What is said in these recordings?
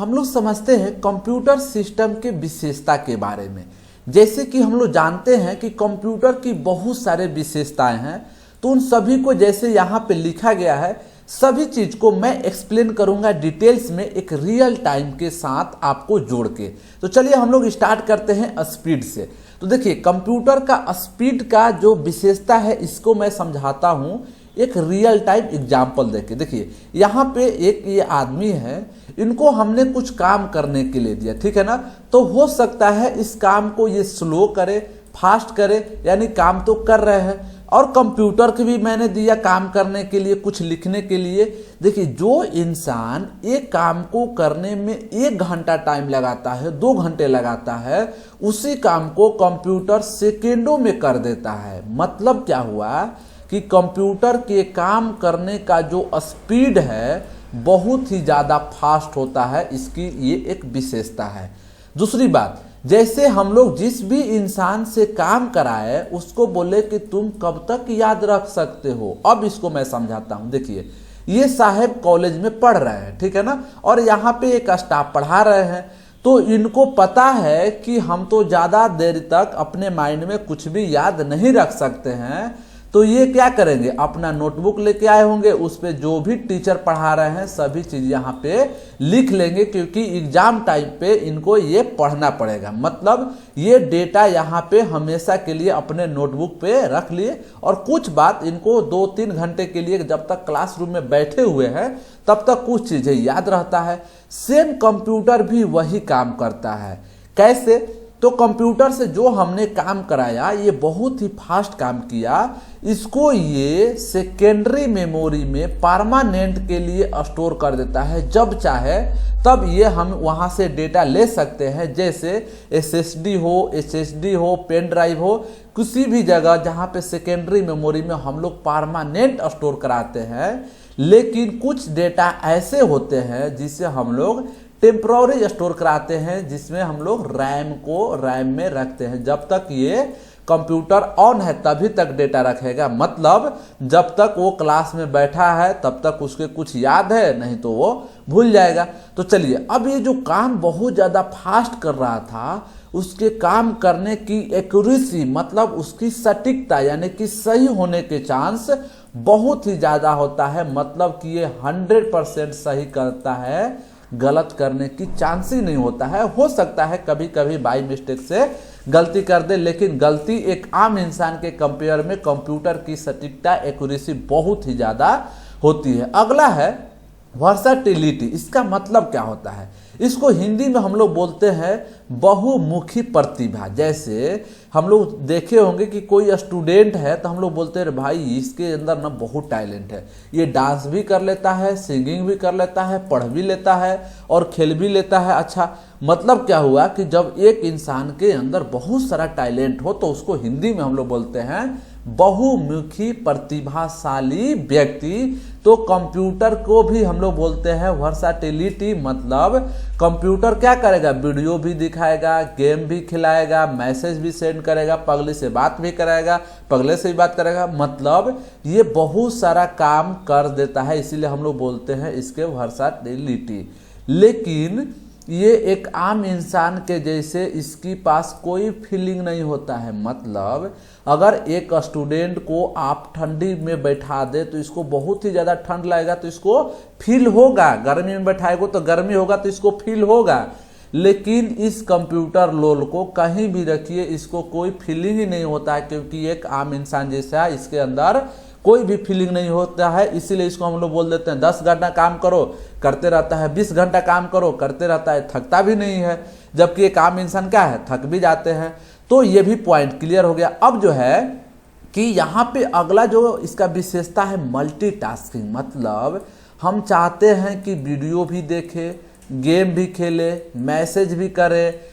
हम लोग समझते हैं कंप्यूटर सिस्टम के विशेषता के बारे में। जैसे कि हम लोग जानते हैं कि कंप्यूटर की बहुत सारे विशेषताएं हैं, तो उन सभी को जैसे यहाँ पे लिखा गया है, सभी चीज को मैं एक्सप्लेन करूंगा डिटेल्स में एक रियल टाइम के साथ आपको जोड़ के। तो चलिए हम लोग स्टार्ट करते हैं स्पीड से। तो देखिए कंप्यूटर का स्पीड का जो विशेषता है इसको मैं समझाता हूं एक रियल टाइम एग्जाम्पल देके। देखिए यहाँ पे एक ये आदमी है, इनको हमने कुछ काम करने के लिए दिया, ठीक है ना। तो हो सकता है इस काम को ये स्लो करे, फास्ट करे, यानी काम तो कर रहे हैं। और कंप्यूटर को भी मैंने दिया काम करने के लिए, कुछ लिखने के लिए। देखिए जो इंसान एक काम को करने में 1 घंटा टाइम लगाता है, 2 घंटे लगाता है, उसी काम को कंप्यूटर सेकेंडों में कर देता है। मतलब क्या हुआ कि कंप्यूटर के काम करने का जो स्पीड है बहुत ही ज़्यादा फास्ट होता है, इसकी ये एक विशेषता है। दूसरी बात, जैसे हम लोग जिस भी इंसान से काम कराए उसको बोले कि तुम कब तक याद रख सकते हो। अब इसको मैं समझाता हूं। देखिए ये साहब कॉलेज में पढ़ रहे हैं, ठीक है ना, और यहाँ पे एक स्टाफ पढ़ा रहे हैं। तो इनको पता है कि हम तो ज़्यादा देर तक अपने माइंड में कुछ भी याद नहीं रख सकते हैं। तो ये क्या करेंगे, अपना नोटबुक लेके आए होंगे, उस पे जो भी टीचर पढ़ा रहे हैं सभी चीज यहाँ पे लिख लेंगे, क्योंकि एग्जाम टाइम पे इनको ये पढ़ना पड़ेगा। मतलब ये डेटा यहाँ पे हमेशा के लिए अपने नोटबुक पे रख लिए, और कुछ बात इनको 2-3 घंटे के लिए जब तक क्लासरूम में बैठे हुए हैं तब तक कुछ चीजें याद रहता है। सेम कंप्यूटर भी वही काम करता है। कैसे? तो कंप्यूटर से जो हमने काम कराया ये बहुत ही फास्ट काम किया, इसको ये सेकेंडरी मेमोरी में परमानेंट के लिए स्टोर कर देता है। जब चाहे तब ये हम वहाँ से डेटा ले सकते हैं, जैसे SSD हो, HDD हो, पेन ड्राइव हो, किसी भी जगह जहाँ पे सेकेंडरी मेमोरी में हम लोग परमानेंट स्टोर कराते हैं। लेकिन कुछ डेटा ऐसे होते हैं जिसे हम लोग टेम्पररी स्टोर कराते हैं, जिसमें हम लोग रैम में रखते हैं। जब तक ये कंप्यूटर ऑन है तभी तक डेटा रखेगा। मतलब जब तक वो क्लास में बैठा है तब तक उसके कुछ याद है, नहीं तो वो भूल जाएगा। तो चलिए अब ये जो काम बहुत ज़्यादा फास्ट कर रहा था, उसके काम करने की एक्यूरेसी मतलब उसकी सटीकता यानी कि सही होने के चांस बहुत ही ज़्यादा होता है। मतलब कि ये 100% सही करता है, गलत करने की चांस ही नहीं होता है। हो सकता है कभी कभी बाई मिस्टेक से गलती कर दे, लेकिन गलती एक आम इंसान के कंपेयर में कंप्यूटर की सटीकता एक्यूरेसी बहुत ही ज़्यादा होती है। अगला है वर्सेटिलिटी। इसका मतलब क्या होता है? इसको हिंदी में हम लोग बोलते हैं बहुमुखी प्रतिभा। जैसे हम लोग देखे होंगे कि कोई स्टूडेंट है तो हम लोग बोलते हैं भाई इसके अंदर ना बहुत टैलेंट है, ये डांस भी कर लेता है, सिंगिंग भी कर लेता है, पढ़ भी लेता है और खेल भी लेता है। अच्छा, मतलब क्या हुआ कि जब एक इंसान के अंदर बहुत सारा टैलेंट हो तो उसको हिंदी में हम लोग बोलते हैं बहुमुखी प्रतिभाशाली व्यक्ति। तो कंप्यूटर को भी हम लोग बोलते हैं वर्सेटिलिटी। मतलब कंप्यूटर क्या करेगा, वीडियो भी दिखाएगा, गेम भी खिलाएगा, मैसेज भी सेंड करेगा, पगले से बात भी कराएगा, पगले से भी बात करेगा। मतलब ये बहुत सारा काम कर देता है, इसीलिए हम लोग बोलते हैं इसके वर्सेटिलिटी। लेकिन ये एक आम इंसान के जैसे इसके पास कोई फीलिंग नहीं होता है। मतलब अगर एक स्टूडेंट को आप ठंडी में बैठा दे तो इसको बहुत ही ज़्यादा ठंड लगेगा, तो इसको फील होगा। गर्मी में बैठाएगो तो गर्मी होगा, तो इसको फील होगा। लेकिन इस कंप्यूटर लोल को कहीं भी रखिए, इसको कोई फीलिंग ही नहीं होता है, क्योंकि एक आम इंसान जैसा है, इसके अंदर कोई भी फीलिंग नहीं होता है। इसीलिए इसको हम लोग बोल देते हैं 10 घंटा काम करो करते रहता है, 20 घंटा काम करो करते रहता है, थकता भी नहीं है। जबकि एक आम इंसान क्या है, थक भी जाते हैं। तो ये भी पॉइंट क्लियर हो गया। अब जो है कि यहाँ पे अगला जो इसका विशेषता है मल्टीटास्किंग। मतलब हम चाहते हैं कि वीडियो भी देखे, गेम भी खेले, मैसेज भी करे,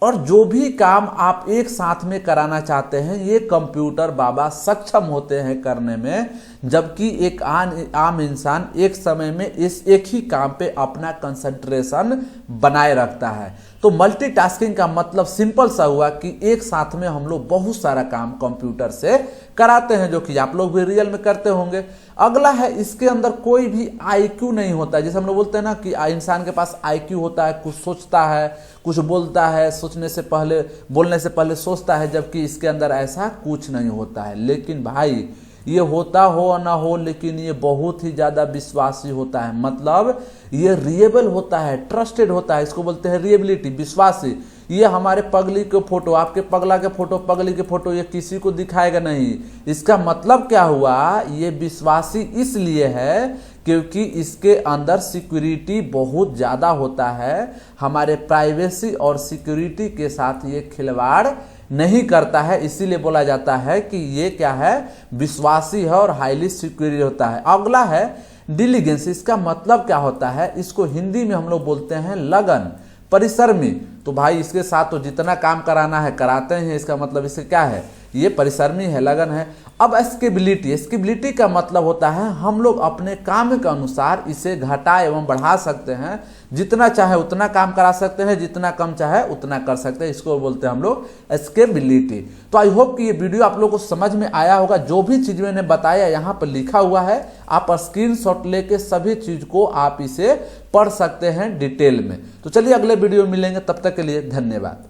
और जो भी काम आप एक साथ में कराना चाहते हैं ये कंप्यूटर बाबा सक्षम होते हैं करने में। जबकि एक आम इंसान एक समय में इस एक ही काम पे अपना कंसंट्रेशन बनाए रखता है। तो मल्टीटास्किंग का मतलब सिंपल सा हुआ कि एक साथ में हम लोग बहुत सारा काम कंप्यूटर से कराते हैं, जो कि आप लोग भी रियल में करते होंगे। अगला है, इसके अंदर कोई भी आईक्यू नहीं होता है। जैसे हम लोग बोलते हैं ना कि इंसान के पास आईक्यू होता है, कुछ सोचता है, कुछ बोलता है, सोचने से पहले बोलने से पहले सोचता है, जबकि इसके अंदर ऐसा कुछ नहीं होता है। लेकिन भाई ये होता हो ना हो, लेकिन ये बहुत ही ज्यादा विश्वासी होता है, मतलब ये रिएबल होता है, ट्रस्टेड होता है, इसको बोलते हैं रिएबिलिटी, विश्वासी। ये हमारे पगली के फोटो, आपके पगला के फोटो, पगली के फोटो ये किसी को दिखाएगा नहीं। इसका मतलब क्या हुआ, ये विश्वासी इसलिए है क्योंकि इसके अंदर सिक्योरिटी बहुत ज्यादा होता है, हमारे प्राइवेसी और सिक्योरिटी के साथ ये खिलवाड़ नहीं करता है, इसीलिए बोला जाता है कि ये क्या है, विश्वासी है और हाईली सिक्योर होता है। अगला है डिलीजेंस। इसका मतलब क्या होता है, इसको हिंदी में हम लोग बोलते हैं लगन, परिश्रमी। तो भाई इसके साथ तो जितना काम कराना है कराते हैं, इसका मतलब इससे क्या है, ये परिश्रमी है, लगन है। अब स्केबिलिटी, स्केबिलिटी का मतलब होता है हम लोग अपने काम के अनुसार इसे घटा एवं बढ़ा सकते हैं, जितना चाहे उतना काम करा सकते हैं, जितना कम चाहे उतना कर सकते हैं, इसको बोलते हैं हम लोग स्केबिलिटी। तो आई होप कि ये वीडियो आप लोगों को समझ में आया होगा। जो भी चीज मैंने बताया यहाँ पर लिखा हुआ है, आप स्क्रीनशॉट लेके सभी चीज को आप इसे पढ़ सकते हैं डिटेल में। तो चलिए अगले वीडियो में मिलेंगे, तब तक के लिए धन्यवाद।